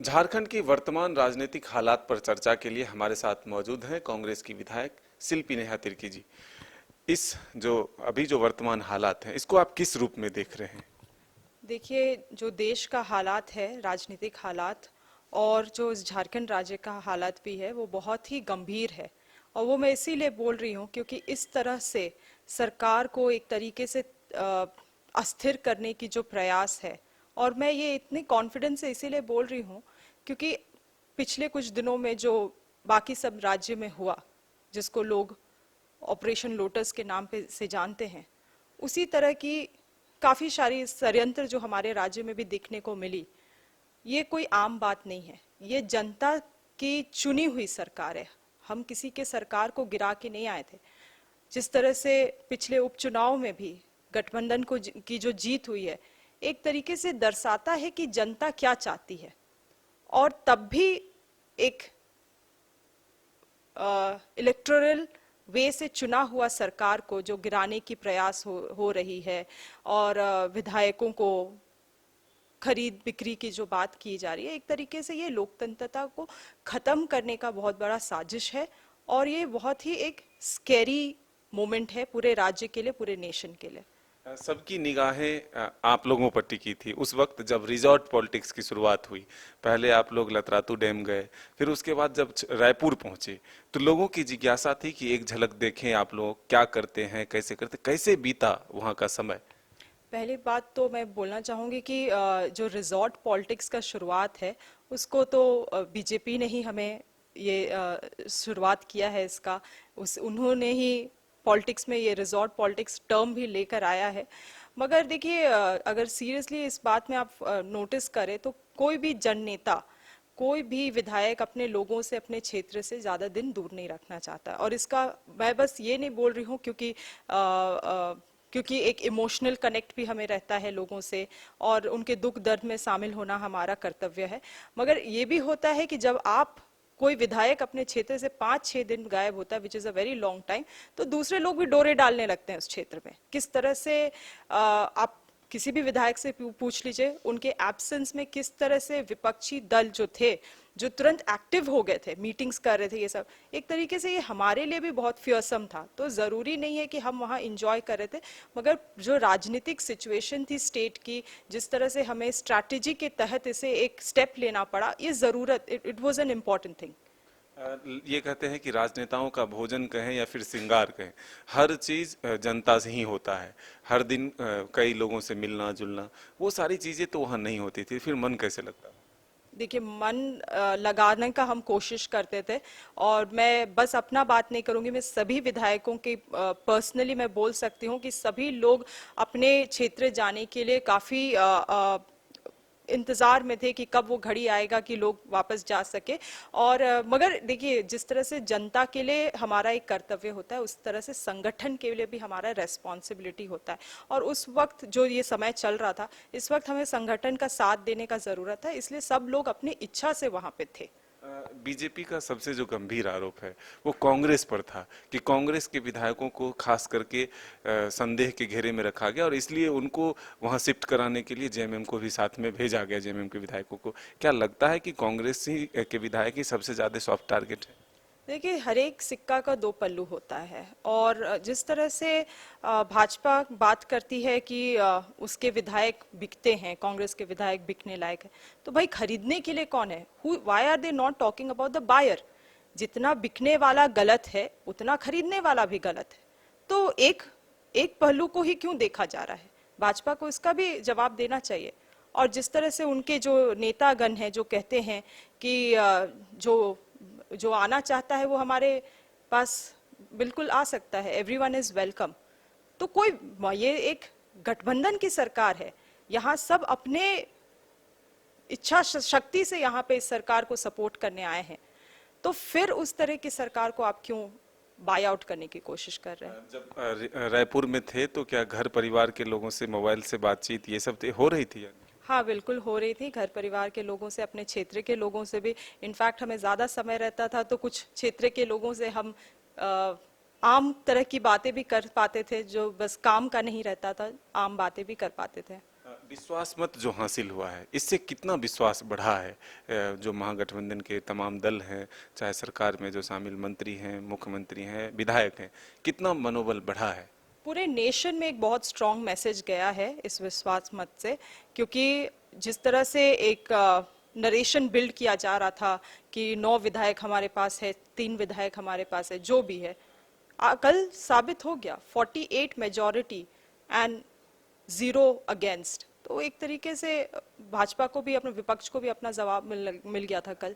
झारखंड की वर्तमान राजनीतिक हालात पर चर्चा के लिए हमारे साथ मौजूद हैं कांग्रेस की विधायक शिल्पी नेहा तिर्की जी। इस जो अभी जो वर्तमान हालात हैं इसको आप किस रूप में देख रहे हैं? देखिए, जो देश का हालात है, राजनीतिक हालात और जो इस झारखंड राज्य का हालात भी है, वो बहुत ही गंभीर है। और वो मैं इसीलिए बोल रही हूँ क्योंकि इस तरह से सरकार को एक तरीके से अस्थिर करने की जो प्रयास है, और मैं ये इतनी कॉन्फिडेंस से इसीलिए बोल रही हूँ क्योंकि पिछले कुछ दिनों में जो बाकी सब राज्य में हुआ, जिसको लोग ऑपरेशन लोटस के नाम पे से जानते हैं, उसी तरह की काफी सारी षड्यंत्र जो हमारे राज्य में भी देखने को मिली। ये कोई आम बात नहीं है, ये जनता की चुनी हुई सरकार है। हम किसी के सरकार को गिरा के नहीं आए थे। जिस तरह से पिछले उपचुनाव में भी गठबंधन को की जो जीत हुई है, एक तरीके से दर्शाता है कि जनता क्या चाहती है। और तब भी एक इलेक्टोरल वे से चुना हुआ सरकार को जो गिराने की प्रयास हो रही है, और विधायकों को खरीद बिक्री की जो बात की जा रही है, एक तरीके से ये लोकतंत्रता को खत्म करने का बहुत बड़ा साजिश है। और ये बहुत ही एक स्कैरी मोमेंट है पूरे राज्य के लिए, पूरे नेशन के लिए। सबकी निगाहें आप लोगों पर टिकी थी उस वक्त जब रिजॉर्ट पॉलिटिक्स की शुरुआत हुई। पहले आप लोग लतरातू डैम गए, फिर उसके बाद जब रायपुर पहुंचे तो लोगों की जिज्ञासा थी कि एक झलक देखें आप लोग क्या करते हैं, कैसे करते, कैसे बीता वहां का समय। पहली बात तो मैं बोलना चाहूँगी कि जो रिजॉर्ट पॉलिटिक्स का शुरुआत है, उसको तो बीजेपी ने ही हमें ये शुरुआत किया है इसका। उस उन्होंने ही पॉलिटिक्स में ये रिजॉर्ट पॉलिटिक्स टर्म भी लेकर आया है। मगर देखिए, अगर सीरियसली इस बात में आप नोटिस करें तो कोई भी जननेता, कोई भी विधायक अपने लोगों से, अपने क्षेत्र से ज्यादा दिन दूर नहीं रखना चाहता। और इसका मैं बस ये नहीं बोल रही हूँ क्योंकि एक इमोशनल कनेक्ट भी हमें रहता है लोगों से, और उनके दुख दर्द में शामिल होना हमारा कर्तव्य है। मगर ये भी होता है कि जब आप कोई विधायक अपने क्षेत्र से 5-6 दिन गायब होता है, which is a very long time, तो दूसरे लोग भी डोरे डालने लगते हैं उस क्षेत्र में। किस तरह से आप किसी भी विधायक से पूछ लीजिए, उनके एब्सेंस में किस तरह से विपक्षी दल जो थे, जो तुरंत एक्टिव हो गए थे, मीटिंग्स कर रहे थे, ये सब एक तरीके से ये हमारे लिए भी बहुत फियरसम था। तो जरूरी नहीं है कि हम वहाँ इंजॉय कर रहे थे, मगर जो राजनीतिक सिचुएशन थी स्टेट की, जिस तरह से हमें स्ट्रैटेजी के तहत इसे एक स्टेप लेना पड़ा, ये जरूरत, it was an important thing. ये कहते हैं कि राजनेताओं का भोजन कहें या फिर श्रृंगार कहें, हर चीज जनता से ही होता है। हर दिन कई लोगों से मिलना जुलना, वो सारी चीजें तो वहां नहीं होती थी, फिर मन कैसे लगता? देखिए, मन लगाने का हम कोशिश करते थे। और मैं बस अपना बात नहीं करूंगी, मैं सभी विधायकों की पर्सनली मैं बोल सकती हूँ कि सभी लोग अपने क्षेत्र जाने के लिए काफी इंतजार में थे कि कब वो घड़ी आएगा कि लोग वापस जा सके। और मगर देखिए, जिस तरह से जनता के लिए हमारा एक कर्तव्य होता है, उस तरह से संगठन के लिए भी हमारा रेस्पॉन्सिबिलिटी होता है। और उस वक्त जो ये समय चल रहा था, इस वक्त हमें संगठन का साथ देने का जरूरत है, इसलिए सब लोग अपनी इच्छा से वहां पे थे। बीजेपी का सबसे जो गंभीर आरोप है वो कांग्रेस पर था कि कांग्रेस के विधायकों को खास करके संदेह के घेरे में रखा गया और इसलिए उनको वहां शिफ्ट कराने के लिए जेएमएम को भी साथ में भेजा गया, जेएमएम के विधायकों को। क्या लगता है कि कांग्रेस ही के विधायक ही सबसे ज्यादा सॉफ्ट टारगेट है? देखिए, हर एक सिक्का का दो पल्लू होता है। और जिस तरह से भाजपा बात करती है कि उसके विधायक बिकते हैं, कांग्रेस के विधायक बिकने लायक है, तो भाई खरीदने के लिए कौन है? Why are they not talking about the buyer? जितना बिकने वाला गलत है, उतना खरीदने वाला भी गलत है। तो एक एक पहलू को ही क्यों देखा जा रहा है? भाजपा को इसका भी जवाब देना चाहिए। और जिस तरह से उनके जो नेतागण हैं, जो कहते हैं कि जो जो आना चाहता है वो हमारे पास बिल्कुल आ सकता है, एवरीवन इज वेलकम। तो कोई, ये एक गठबंधन की सरकार है, यहाँ सब अपने इच्छा शक्ति से यहाँ पे इस सरकार को सपोर्ट करने आए हैं। तो फिर उस तरह की सरकार को आप क्यों बाय आउट करने की कोशिश कर रहे हैं? जब रायपुर में थे तो क्या घर परिवार के लोगों से मोबाइल से बातचीत ये सब हो रही थी? हाँ, बिल्कुल हो रही थी। घर परिवार के लोगों से, अपने क्षेत्र के लोगों से भी। इनफैक्ट हमें ज़्यादा समय रहता था तो कुछ क्षेत्र के लोगों से हम आम तरह की बातें भी कर पाते थे, जो बस काम का नहीं रहता था, आम बातें भी कर पाते थे। विश्वास मत जो हासिल हुआ है, इससे कितना विश्वास बढ़ा है? जो महागठबंधन के तमाम दल हैं, चाहे सरकार में जो शामिल मंत्री हैं, मुख्यमंत्री हैं, विधायक हैं, कितना मनोबल बढ़ा है? पूरे नेशन में एक बहुत स्ट्रॉन्ग मैसेज गया है इस विश्वास मत से, क्योंकि जिस तरह से एक नरेशन बिल्ड किया जा रहा था कि 9 विधायक हमारे पास है, 3 विधायक हमारे पास है, जो भी है, कल साबित हो गया 48 मेजॉरिटी एंड 0 अगेंस्ट। तो एक तरीके से भाजपा को भी, अपने विपक्ष को भी अपना जवाब मिल गया था कल।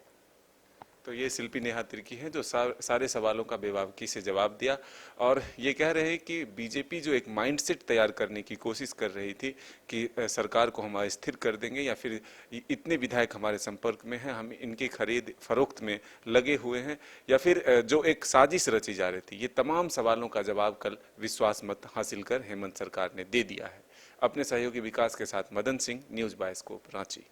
तो ये शिल्पी नेहा तिर्की हैं जो सारे सवालों का बेबाकी से जवाब दिया, और ये कह रहे हैं कि बीजेपी जो एक माइंडसेट तैयार करने की कोशिश कर रही थी कि सरकार को हम अस्थिर कर देंगे, या फिर इतने विधायक हमारे संपर्क में हैं, हम इनकी खरीद फरोख्त में लगे हुए हैं, या फिर जो एक साजिश रची जा रही थी, ये तमाम सवालों का जवाब कल विश्वास मत हासिल कर हेमंत सरकार ने दे दिया है। अपने सहयोगी विकास के साथ मदन सिंह, न्यूज़ बायस्कोप, रांची।